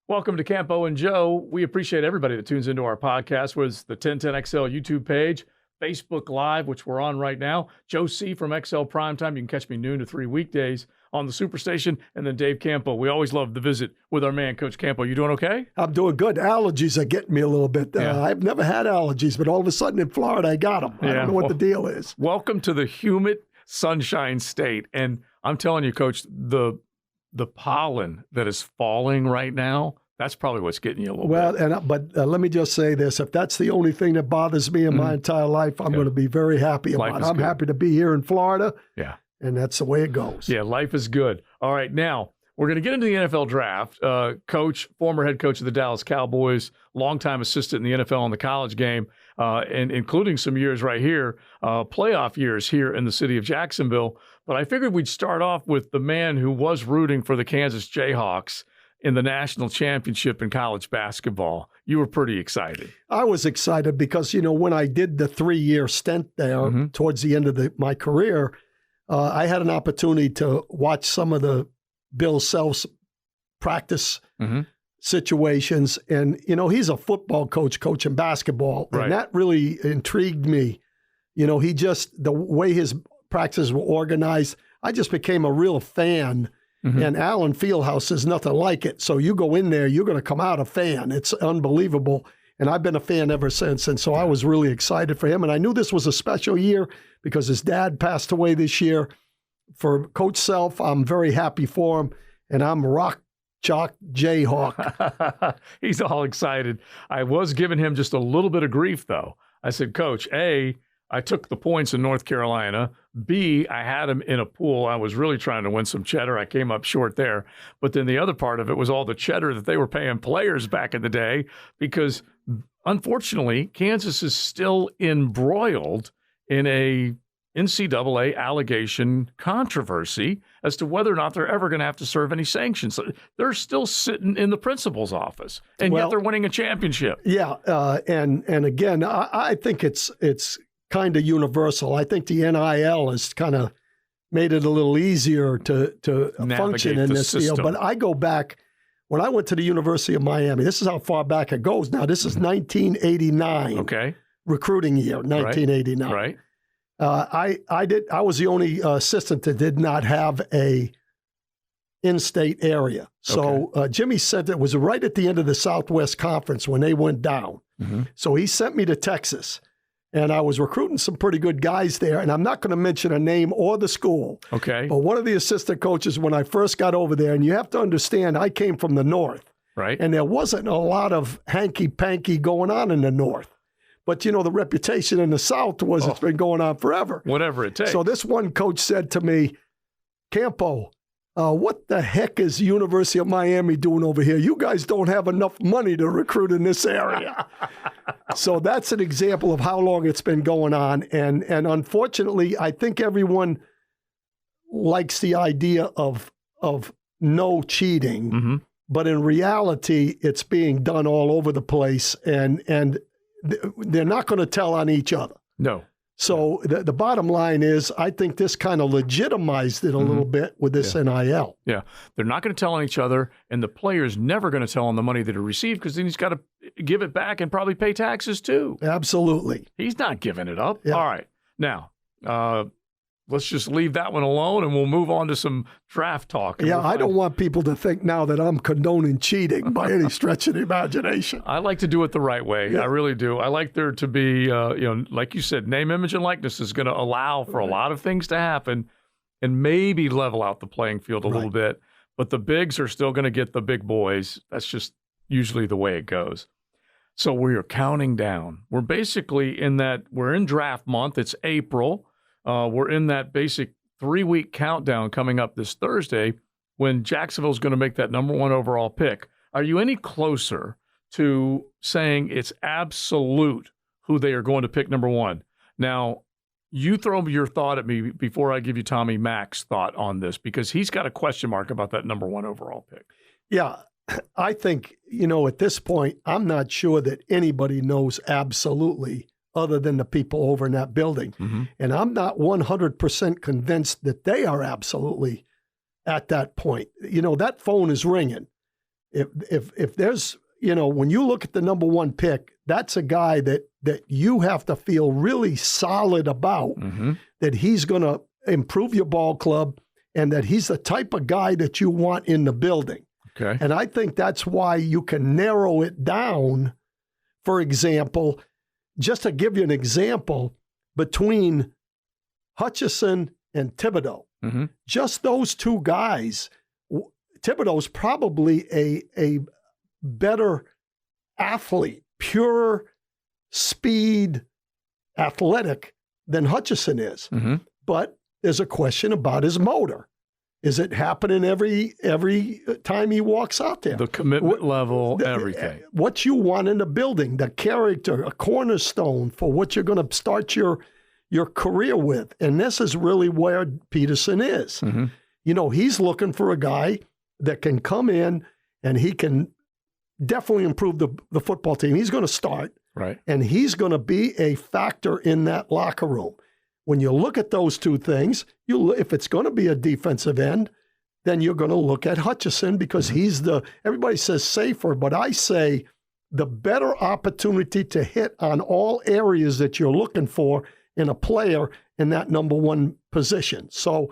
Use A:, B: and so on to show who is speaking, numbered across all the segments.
A: Welcome to Campo and Joe. We appreciate everybody that tunes into our podcast, whether it's the 1010XL YouTube page, Facebook Live, which we're on right now, Joe C. from XL Primetime. You can catch me noon to 3 weekdays on the Superstation, and then Dave Campo. We always love the visit with our man, Coach Campo. You doing okay?
B: I'm doing good. Allergies are getting me a little bit. I've never had allergies, but all of a sudden in Florida, I got them. I don't know what the deal is.
A: Welcome to the humid Sunshine State. And I'm telling you, Coach, the pollen that is falling right now, that's probably what's getting you a little bit.
B: But let me just say this. If that's the only thing that bothers me in my entire life, I'm going to be very happy about it. I'm happy to be here in Florida.
A: Yeah.
B: And that's the way it goes.
A: Yeah, life is good. All right, now we're going to get into the NFL draft. Coach, former head coach of the Dallas Cowboys, longtime assistant in the NFL and the college game, and including some years right here, playoff years here in the city of Jacksonville. But I figured we'd start off with the man who was rooting for the Kansas Jayhawks in the national championship in college basketball. You were pretty excited.
B: I was excited because, when I did the 3-year stint there towards the end of my career, I had an opportunity to watch some of the Bill Self's practice situations. And, he's a football coach coaching basketball.
A: Right.
B: And that really intrigued me. The way his practices were organized, I just became a real fan. And Allen Fieldhouse is nothing like it. So you go in there, you're going to come out a fan. It's unbelievable. And I've been a fan ever since. And so I was really excited for him. And I knew this was a special year because his dad passed away this year. For Coach Self, I'm very happy for him. And I'm rock chalk Jayhawk.
A: He's all excited. I was giving him just a little bit of grief, though. I said, Coach, A, I took the points in North Carolina. B, I had him in a pool. I was really trying to win some cheddar. I came up short there. But then the other part of it was all the cheddar that they were paying players back in the day because, unfortunately, Kansas is still embroiled in a NCAA allegation controversy as to whether or not they're ever going to have to serve any sanctions. They're still sitting in the principal's office, and yet they're winning a championship.
B: Yeah, and again, I think it's kind of universal. I think the NIL has kind of made it a little easier to function in this deal. But I go back, when I went to the University of Miami, this is how far back it goes. Now, this is 1989.
A: Okay.
B: Recruiting year, 1989.
A: Right.
B: I was the only assistant that did not have a in-state area. So Jimmy said it was right at the end of the Southwest Conference when they went down. So he sent me to Texas. And I was recruiting some pretty good guys there. And I'm not going to mention a name or the school.
A: Okay.
B: But one of the assistant coaches, when I first got over there, and you have to understand, I came from the North.
A: Right.
B: And there wasn't a lot of hanky-panky going on in the North. But, the reputation in the South was it's been going on forever.
A: Whatever it takes.
B: So this one coach said to me, Campo, what the heck is University of Miami doing over here? You guys don't have enough money to recruit in this area. So that's an example of how long it's been going on. And unfortunately, I think everyone likes the idea of no cheating. But in reality, it's being done all over the place. And they're not going to tell on each other.
A: No.
B: So the bottom line is, I think this kind of legitimized it a little bit with this NIL.
A: Yeah. They're not going to tell on each other, and the player's never going to tell on the money that he received because then he's got to give it back and probably pay taxes too.
B: Absolutely.
A: He's not giving it up.
B: Yeah.
A: All right. Now, let's just leave that one alone, and we'll move on to some draft talk.
B: Yeah, I don't want people to think now that I'm condoning cheating by any stretch of the imagination.
A: I like to do it the right way. Yeah. I really do. I like there to be, like you said, name, image, and likeness is going to allow for a lot of things to happen and maybe level out the playing field a little bit. But the bigs are still going to get the big boys. That's just usually the way it goes. So we are counting down. We're basically we're in draft month. It's April. We're in that basic 3-week countdown coming up this Thursday when Jacksonville's going to make that number 1 overall pick. Are you any closer to saying it's absolute who they are going to pick number 1? Now, you throw your thought at me before I give you Tommy Mack's thought on this because he's got a question mark about that number 1 overall pick.
B: Yeah, I think, at this point, I'm not sure that anybody knows absolutely other than the people over in that building. And I'm not 100% convinced that they are absolutely at that point. That phone is ringing. If there's, when you look at the number one pick, that's a guy that you have to feel really solid about, that he's going to improve your ball club and that he's the type of guy that you want in the building.
A: Okay.
B: And I think that's why you can narrow it down. For example, just to give you an example, between Hutchinson and Thibodeau, just those two guys, Thibodeau's probably a better athlete, pure speed athletic than Hutchinson is. But there's a question about his motor. Is it happening every time he walks out there?
A: The commitment level, everything.
B: What you want in the building, the character, a cornerstone for what you're going to start your career with. And this is really where Peterson is. He's looking for a guy that can come in and he can definitely improve the football team. He's going to start.
A: Right.
B: And he's going to be a factor in that locker room. When you look at those two things, if it's going to be a defensive end, then you're going to look at Hutchinson because he's everybody says safer, but I say the better opportunity to hit on all areas that you're looking for in a player in that number one position. So,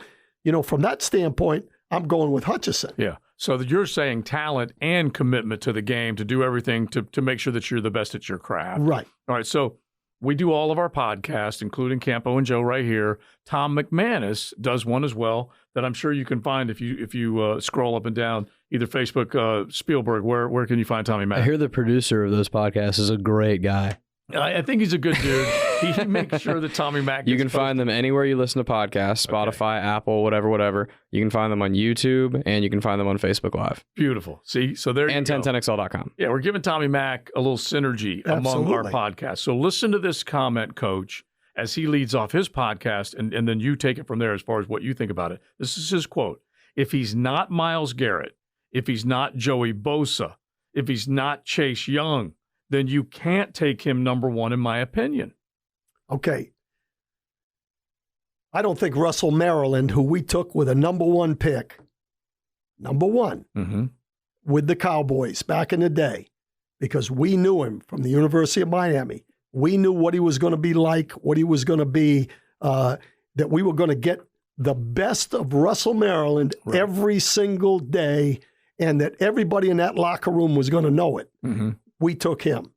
B: from that standpoint, I'm going with Hutchinson.
A: Yeah. So that you're saying talent and commitment to the game to do everything to make sure that you're the best at your craft.
B: Right.
A: All right. So we do all of our podcasts, including Campo and Joe right here. Tom McManus does one as well that I'm sure you can find if you scroll up and down either Facebook, Spielberg. Where can you find Tommy Mack?
C: I hear the producer of those podcasts is a great guy.
A: I think he's a good dude. He makes sure that Tommy Mack gets
C: You can find them anywhere you listen to podcasts, Spotify, Apple, whatever. You can find them on YouTube, and you can find them on Facebook Live.
A: Beautiful. See, so there
C: and
A: you go.
C: 1010xl.com.
A: Yeah, we're giving Tommy Mack a little synergy among our podcasts. So listen to this comment, Coach, as he leads off his podcast, and then you take it from there as far as what you think about it. This is his quote. If he's not Myles Garrett, if he's not Joey Bosa, if he's not Chase Young, then you can't take him number one, in my opinion.
B: Okay. I don't think Russell Maryland, who we took with a number one pick, with the Cowboys back in the day, because we knew him from the University of Miami. We knew what he was going to be like, what he was going to be, that we were going to get the best of Russell Maryland every single day, and that everybody in that locker room was going to know it. We took him.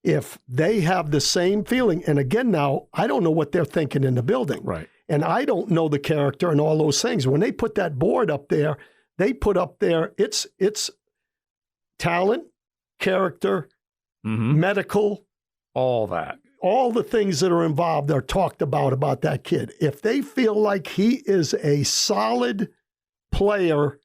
B: If they have the same feeling, and again now, I don't know what they're thinking in the building.
A: Right.
B: And I don't know the character and all those things. When they put that board up there, they put up there, it's talent, character, medical.
A: All that.
B: All the things that are involved are talked about that kid. If they feel like he is a solid player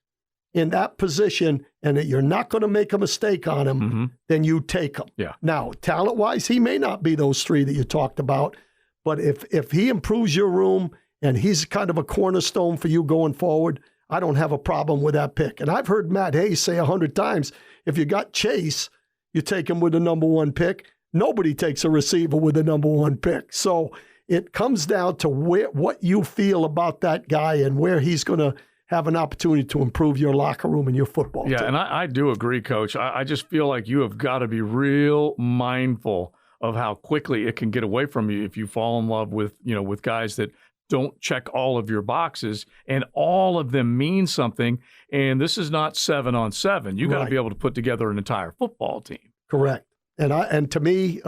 B: in that position and that you're not going to make a mistake on him, then you take him.
A: Yeah.
B: Now, talent-wise, he may not be those three that you talked about, but if he improves your room and he's kind of a cornerstone for you going forward, I don't have a problem with that pick. And I've heard Matt Hayes say 100 times, if you got Chase, you take him with the number one pick. Nobody takes a receiver with the number one pick. So it comes down to what you feel about that guy and where he's going to have an opportunity to improve your locker room and your football team.
A: And I do agree, Coach. I just feel like you have got to be real mindful of how quickly it can get away from you if you fall in love with guys that don't check all of your boxes, and all of them mean something. And this is not 7-on-7. You got to be able to put together an entire football team.
B: Correct. And to me,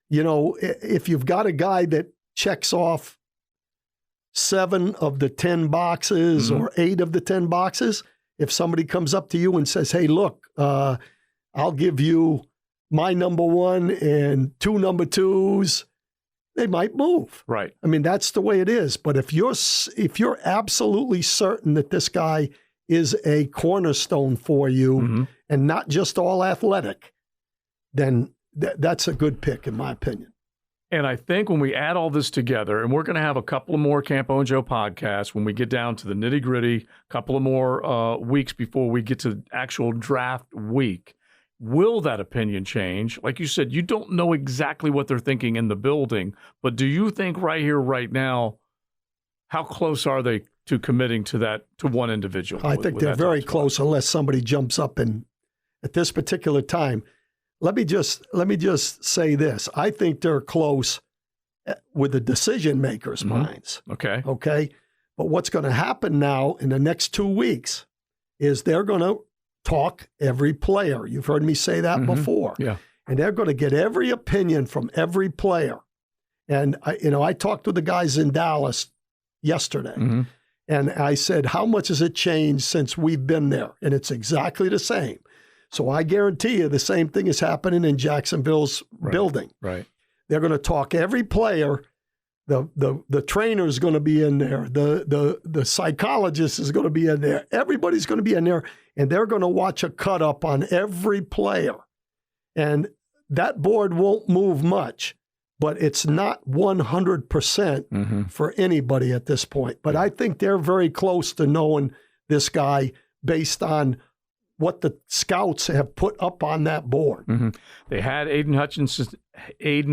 B: if you've got a guy that checks off 7 of the 10 boxes or 8 of the 10 boxes, if somebody comes up to you and says, hey, look, I'll give you my number one and 2 number 2s, they might move.
A: Right.
B: I mean, that's the way it is. But if you're absolutely certain that this guy is a cornerstone for you and not just all athletic, then that's a good pick, in my opinion.
A: And I think when we add all this together, and we're going to have a couple of more Campo and Joe podcasts when we get down to the nitty-gritty, a couple of more weeks before we get to actual draft week, will that opinion change? Like you said, you don't know exactly what they're thinking in the building, but do you think right here, right now, how close are they to committing to one individual.
B: I think they're very close unless somebody jumps up and at this particular time. Let me just say this. I think they're close with the decision makers' minds.
A: Okay.
B: Okay. But what's going to happen now in the next 2 weeks is they're going to talk every player. You've heard me say that before.
A: Yeah.
B: And they're going to get every opinion from every player. And I talked to the guys in Dallas yesterday, and I said, how much has it changed since we've been there? And it's exactly the same. So I guarantee you the same thing is happening in Jacksonville's building.
A: Right.
B: They're going to talk every player. The trainer is going to be in there. The psychologist is going to be in there. Everybody's going to be in there, and they're going to watch a cut up on every player. And that board won't move much, but it's not 100% for anybody at this point. But I think they're very close to knowing this guy based on what the scouts have put up on that board.
A: They had Aidan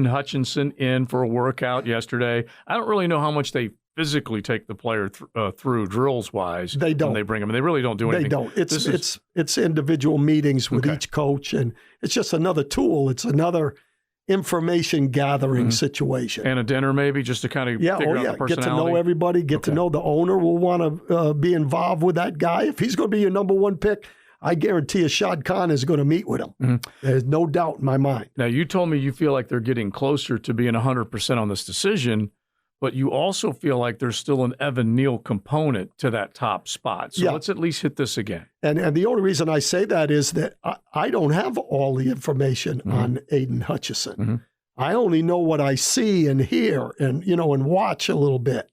A: Hutchinson in for a workout yesterday. I don't really know how much they physically take the player through drills-wise.
B: They don't.
A: When they bring them. They really don't do anything.
B: They don't. It's individual meetings with each coach, and it's just another tool. It's another information gathering situation.
A: And a dinner maybe just to kind of figure out the personality.
B: Get to know everybody. Get to know the owner will want to be involved with that guy. If he's going to be your number one pick, I guarantee you Shad Khan is going to meet with him. There's no doubt in my mind.
A: Now, you told me you feel like they're getting closer to being 100% on this decision, but you also feel like there's still an Evan Neal component to that top spot. So let's at least hit this again.
B: And the only reason I say that is that I don't have all the information on Aidan Hutchinson. I only know what I see and hear and watch a little bit.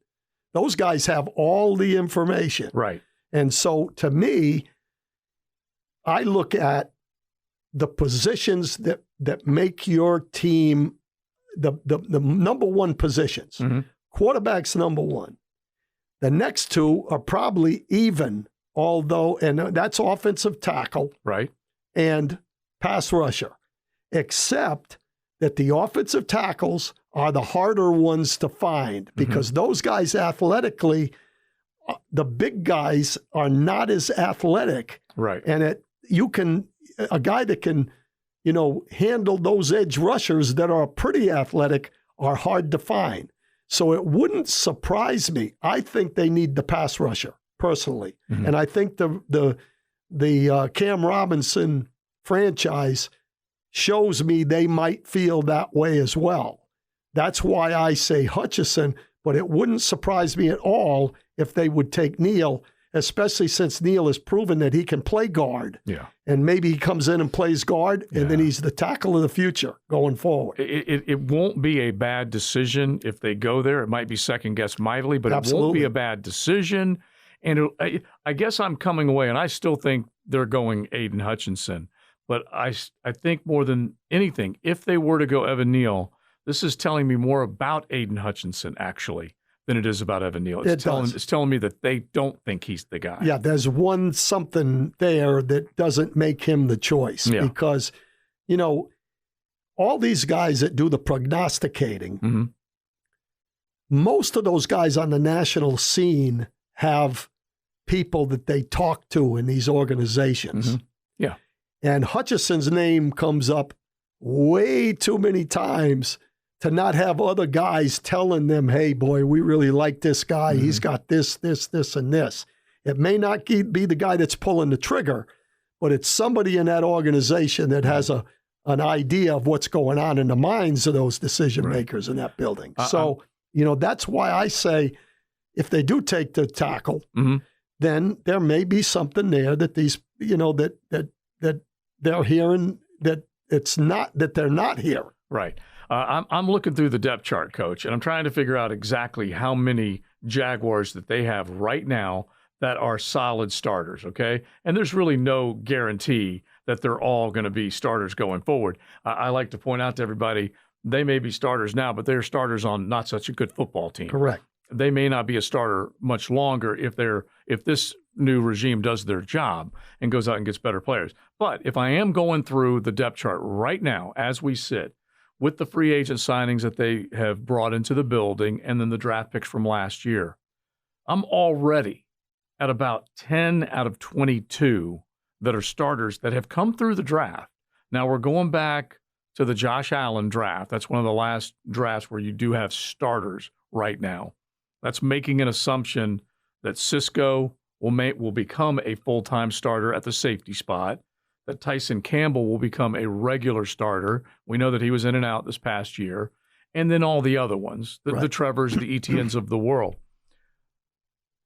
B: Those guys have all the information.
A: Right.
B: And so to me, I look at the positions that make your team the number one positions. Quarterback's number one. The next two are probably even, and that's offensive tackle,
A: right,
B: and pass rusher, except that the offensive tackles are the harder ones to find because those guys athletically, the big guys are not as athletic.
A: Right.
B: And a guy that can, handle those edge rushers that are pretty athletic are hard to find. So it wouldn't surprise me. I think they need the pass rusher personally. And I think the Cam Robinson franchise shows me they might feel that way as well. That's why I say Hutchinson, but it wouldn't surprise me at all if they would take Neal, especially since Neal has proven that he can play guard.
A: Yeah.
B: And maybe he comes in and plays guard, and then he's the tackle of the future going forward.
A: It won't be a bad decision if they go there. It might be second-guessed mightily, but it won't be a bad decision. And I guess I'm coming away, and I still think they're going Aidan Hutchinson. But I think more than anything, if they were to go Evan Neal, this is telling me more about Aidan Hutchinson, actually, than it is about Evan Neal. It's telling me that they don't think he's the guy.
B: Yeah, there's something there that doesn't make him the choice because, all these guys that do the prognosticating, most of those guys on the national scene have people that they talk to in these organizations.
A: Yeah.
B: And Hutchinson's name comes up way too many times to not have other guys telling them, hey, boy, we really like this guy. He's got this, and this. It may not be the guy that's pulling the trigger, but it's somebody in that organization that has an idea of what's going on in the minds of those decision makers in that building. So, that's why I say if they do take the tackle, then there may be something there that these, that they're hearing that it's not, that they're not here.
A: Right. I'm looking through the depth chart, Coach, and I'm trying to figure out exactly how many Jaguars that they have right now that are solid starters, okay? And there's really no guarantee that they're all going to be starters going forward. I like to point out to everybody, they may be starters now, but they're starters on not such a good football team.
B: Correct.
A: They may not be a starter much longer if this new regime does their job and goes out and gets better players. But if I am going through the depth chart right now as we sit, with the free agent signings that they have brought into the building and then the draft picks from last year, I'm already at about 10 out of 22 that are starters that have come through the draft. Now we're going back to the Josh Allen draft. That's one of the last drafts where you do have starters right now. That's making an assumption that Cisco will become a full-time starter at the safety spot, that Tyson Campbell will become a regular starter. We know that he was in and out this past year. And then all the other ones, the Trevors, the Etiennes of the world.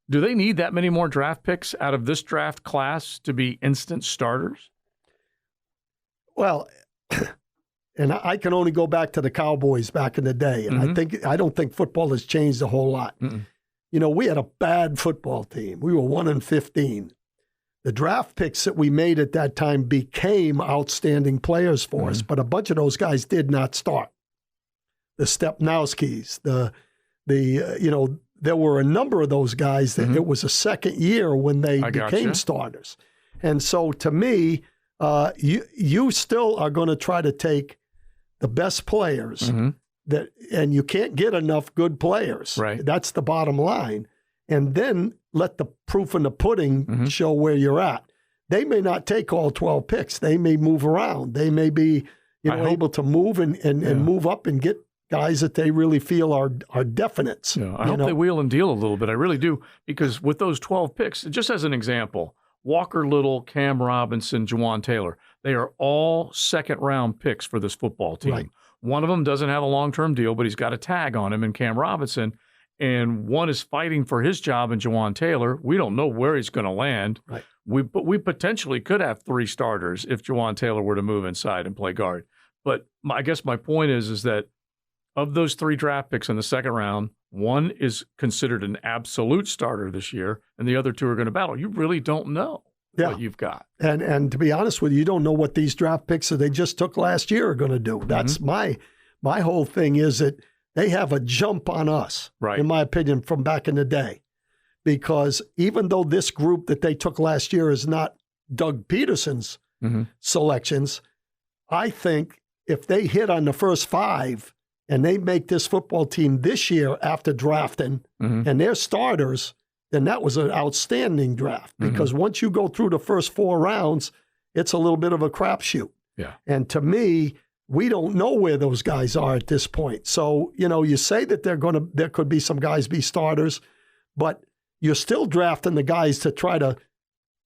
A: Do they need that many more draft picks out of this draft class to be instant starters?
B: Well, and I can only go back to the Cowboys back in the day, and I don't think football has changed a whole lot. You know, we had a bad football team. We were 1-15. The draft picks that we made at that time became outstanding players for us, but a bunch of those guys did not start. The Stepnowskis, there were a number of those guys that it was a second year when they became starters. And so to me, you still are going to try to take the best players and you can't get enough good players.
A: Right.
B: That's the bottom line. And then let the proof in the pudding show where you're at. They may not take all 12 picks. They may move around. They may be able to move and move up and get guys that they really feel are definites.
A: Yeah, I hope they wheel and deal a little bit. I really do, because with those 12 picks, just as an example, Walker Little, Cam Robinson, Jawan Taylor, they are all second-round picks for this football team.
B: Right.
A: One of them doesn't have a long-term deal, but he's got a tag on him in Cam Robinson, and one is fighting for his job in Jawan Taylor. We don't know where he's going to land.
B: Right.
A: But we potentially could have 3 starters if Jawan Taylor were to move inside and play guard. But I guess my point is that of those 3 draft picks in the second round, one is considered an absolute starter this year, and the other 2 are going to battle. You really don't know what you've got.
B: And to be honest with you, you don't know what these draft picks that they just took last year are going to do. That's my whole thing is that they have a jump on us, in my opinion, from back in the day. Because even though this group that they took last year is not Doug Peterson's selections, I think if they hit on the first 5 and they make this football team this year after drafting and they're starters, then that was an outstanding draft. Because once you go through the first 4 rounds, it's a little bit of a crapshoot.
A: Yeah.
B: And to me, we don't know where those guys are at this point. So, you say that there could be some guys be starters, but you're still drafting the guys to try to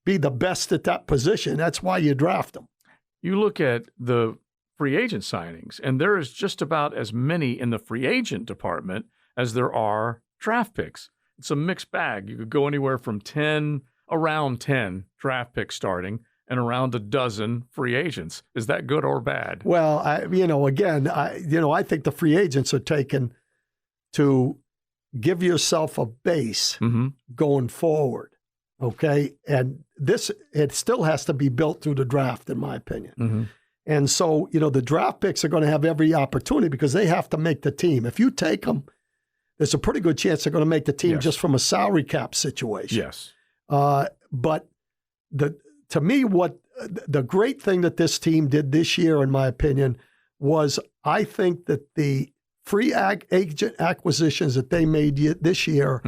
B: be the best at that position. That's why you draft them.
A: You look at the free agent signings, and there is just about as many in the free agent department as there are draft picks. It's a mixed bag. You could go anywhere from around 10 draft picks starting and around a dozen free agents. Is that good or bad?
B: Well, I think the free agents are taken to give yourself a base going forward. Okay. And it still has to be built through the draft, in my opinion. And so, the draft picks are going to have every opportunity because they have to make the team. If you take them, there's a pretty good chance they're going to make the team just from a salary cap situation.
A: Yes.
B: But to me, what the great thing that this team did this year, in my opinion, was I think that the free agent acquisitions that they made this year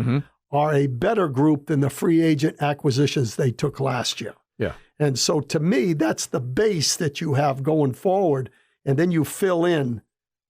B: are a better group than the free agent acquisitions they took last year.
A: Yeah.
B: And so to me, that's the base that you have going forward. And then you fill in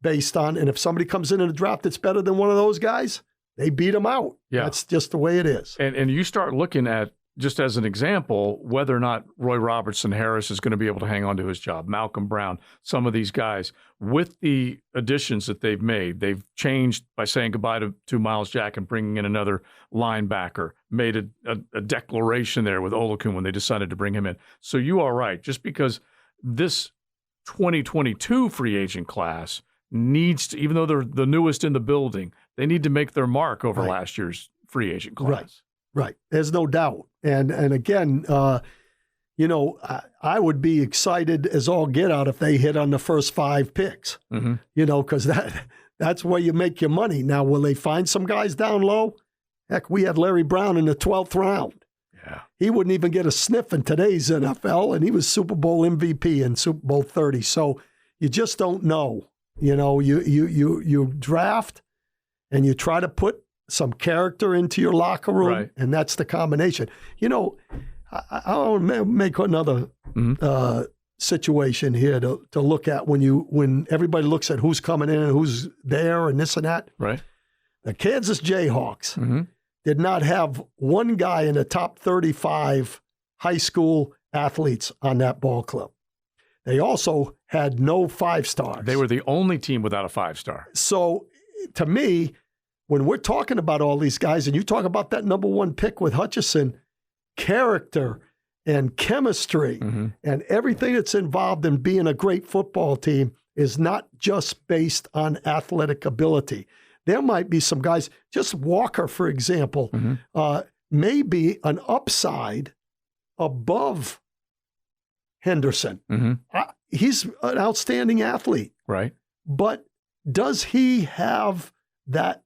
B: based on, and if somebody comes in the draft that's better than one of those guys, they beat them out.
A: Yeah.
B: That's just the way it is.
A: And you start looking at, just as an example, whether or not Roy Robertson Harris is going to be able to hang on to his job, Malcolm Brown, some of these guys, with the additions that they've made, they've changed by saying goodbye to Miles Jack and bringing in another linebacker, made a declaration there with Olakun when they decided to bring him in. So you are right. Just because this 2022 free agent class needs to, even though they're the newest in the building, they need to make their mark over last year's free agent class.
B: Right. There's no doubt. And again, I would be excited as all get out if they hit on the first 5 picks, because that's where you make your money. Now, will they find some guys down low? Heck, we had Larry Brown in the 12th round.
A: Yeah.
B: He wouldn't even get a sniff in today's NFL, and he was Super Bowl MVP in Super Bowl 30. So you just don't know. You draft and you try to put some character into your locker room,
A: Right.
B: and that's the combination. You know, I want to make another situation here to look at when everybody looks at who's coming in and who's there and this and that.
A: Right.
B: The Kansas Jayhawks
A: Mm-hmm.
B: did not have one guy in the top 35 high school athletes on that ball club. They also had no 5-stars.
A: They were the only team without a 5-star.
B: So to me, when we're talking about all these guys and you talk about that number 1 pick with Hutchinson, character and chemistry and everything that's involved in being a great football team is not just based on athletic ability. There might be some guys, just Walker, for example, may be an upside above Henderson. He's an outstanding athlete.
A: Right.
B: But does he have that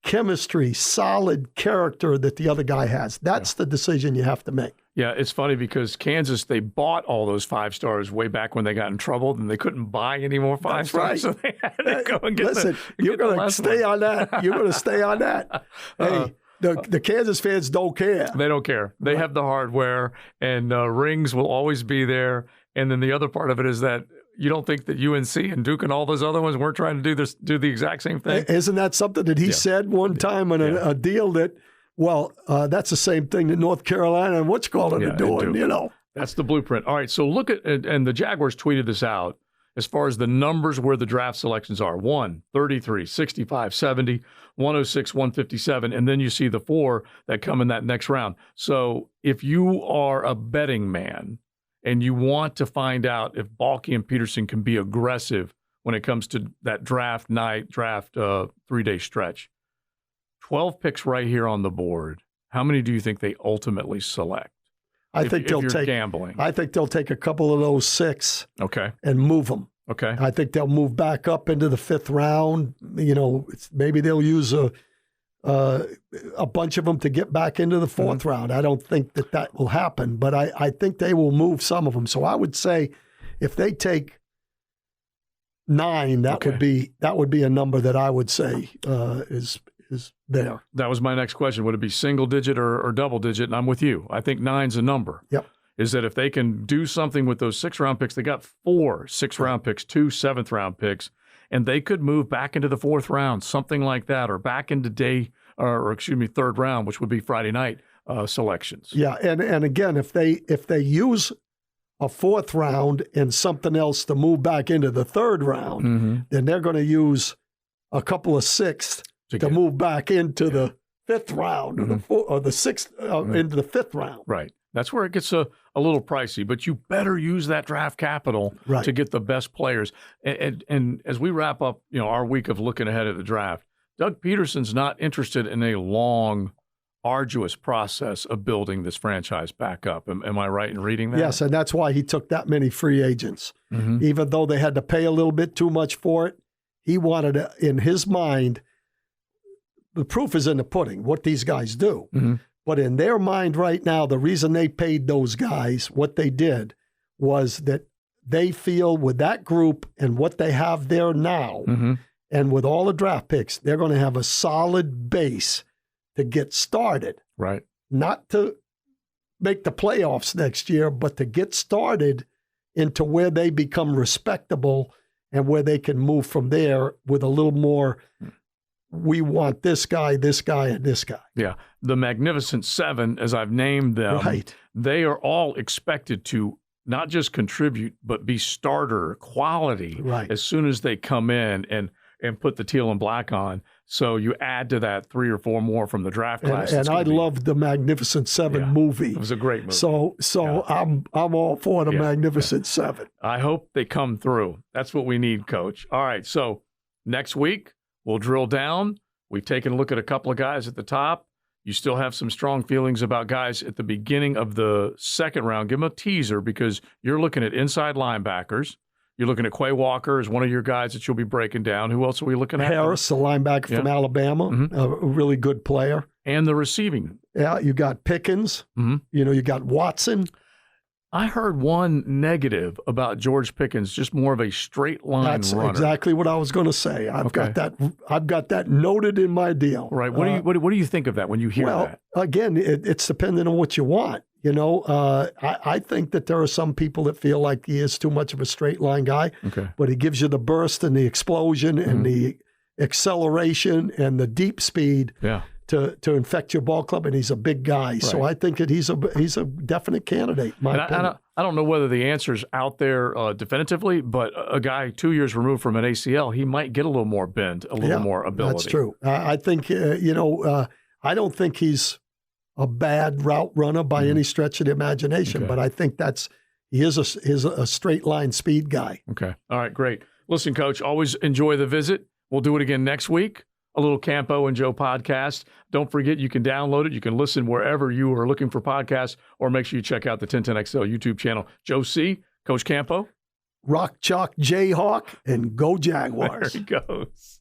B: chemistry, solid character that the other guy has? That's the decision you have to make.
A: Yeah, it's funny because Kansas, they bought all those 5-stars way back when they got in trouble, and they couldn't buy any more 5-stars,
B: right.
A: so they had to go and get
B: Listen, you're going to stay on that. You're going to stay on that. Hey, the Kansas fans don't care.
A: They don't care. They have the hardware, and rings will always be there. And then the other part of it is that you don't think that UNC and Duke and all those other ones weren't trying to do the exact same thing?
B: Isn't that something that he said one time in a deal that, that's the same thing that North Carolina and what's called are doing, you know.
A: That's the blueprint. All right, so look at, and the Jaguars tweeted this out, as far as the numbers where the draft selections are. 1, 33, 65, 70, 106, 157, and then you see the 4 that come in that next round. So if you are a betting man and you want to find out if Balky and Peterson can be aggressive when it comes to that draft night, 3-day stretch, 12 picks right here on the board, how many do you think they ultimately select?
B: I think they'll take
A: gambling.
B: I think they'll take a couple of those 6 and move them.
A: Okay.
B: I think they'll move back up into the 5th round. You know, maybe they'll use a bunch of them to get back into the 4th round. I don't think that will happen, but I think they will move some of them. So I would say if they take 9, that would be a number that I would say is there.
A: That was my next question. Would it be single digit or double digit? And I'm with you. I think 9's a number.
B: Yep.
A: Is that if they can do something with those 6-round picks, they got 4 6th-round picks, 2 7th-round picks, and they could move back into the 4th round, something like that, or back into 3rd round, which would be Friday night selections.
B: Yeah, and again, if they use a 4th round and something else to move back into the 3rd round, then they're going to use a couple of 6th to move back into the 5th round or the 6th into the 5th round.
A: Right. That's where it gets a little pricey, but you better use that draft capital to get the best players. And as we wrap up, our week of looking ahead at the draft, Doug Peterson's not interested in a long, arduous process of building this franchise back up. Am I right in reading that?
B: Yes, and that's why he took that many free agents. Even though they had to pay a little bit too much for it, he wanted, in his mind, the proof is in the pudding, what these guys do. But in their mind right now, the reason they paid those guys what they did was that they feel with that group and what they have there now, and with all the draft picks, they're going to have a solid base to get started.
A: Right.
B: Not to make the playoffs next year, but to get started into where they become respectable and where they can move from there with a little more, we want this guy, and this guy.
A: Yeah. The Magnificent Seven, as I've named them, they are all expected to not just contribute, but be starter quality as soon as they come in and put the teal and black on. So you add to that 3 or 4 more from the draft class.
B: And I loved the Magnificent Seven movie.
A: It was a great movie.
B: So I'm all for the Magnificent Seven.
A: I hope they come through. That's what we need, Coach. All right. So next week, we'll drill down. We've taken a look at a couple of guys at the top. You still have some strong feelings about guys at the beginning of the 2nd round. Give them a teaser because you're looking at inside linebackers. You're looking at Quay Walker as one of your guys that you'll be breaking down. Who else are we looking at?
B: Harris, a linebacker from Alabama, a really good player.
A: And the receiving.
B: Yeah, you got Pickens. You got Watson.
A: I heard one negative about George Pickens, just more of a straight line
B: That's
A: runner.
B: exactly what I was going to say. I've got that noted in my deal.
A: Right. What do you think of that when you hear that?
B: Again, it's dependent on what you want. I think that there are some people that feel like he is too much of a straight line guy.
A: Okay.
B: But he gives you the burst and the explosion and the acceleration and the deep speed.
A: Yeah.
B: To infect your ball club, and he's a big guy. Right. So I think that he's a definite candidate.
A: I don't know whether the answer's out there definitively, but a guy 2 years removed from an ACL, he might get a little more bend, a little more ability.
B: That's true. I think I don't think he's a bad route runner by any stretch of the imagination, but I think he is a straight line speed guy.
A: Okay. All right. Great. Listen, Coach, always enjoy the visit. We'll do it again next week. A little Campo and Joe podcast. Don't forget, you can download it. You can listen wherever you are looking for podcasts, or make sure you check out the 1010XL YouTube channel. Joe C., Coach Campo.
B: Rock Chalk Jayhawk, and go Jaguars.
A: There he goes.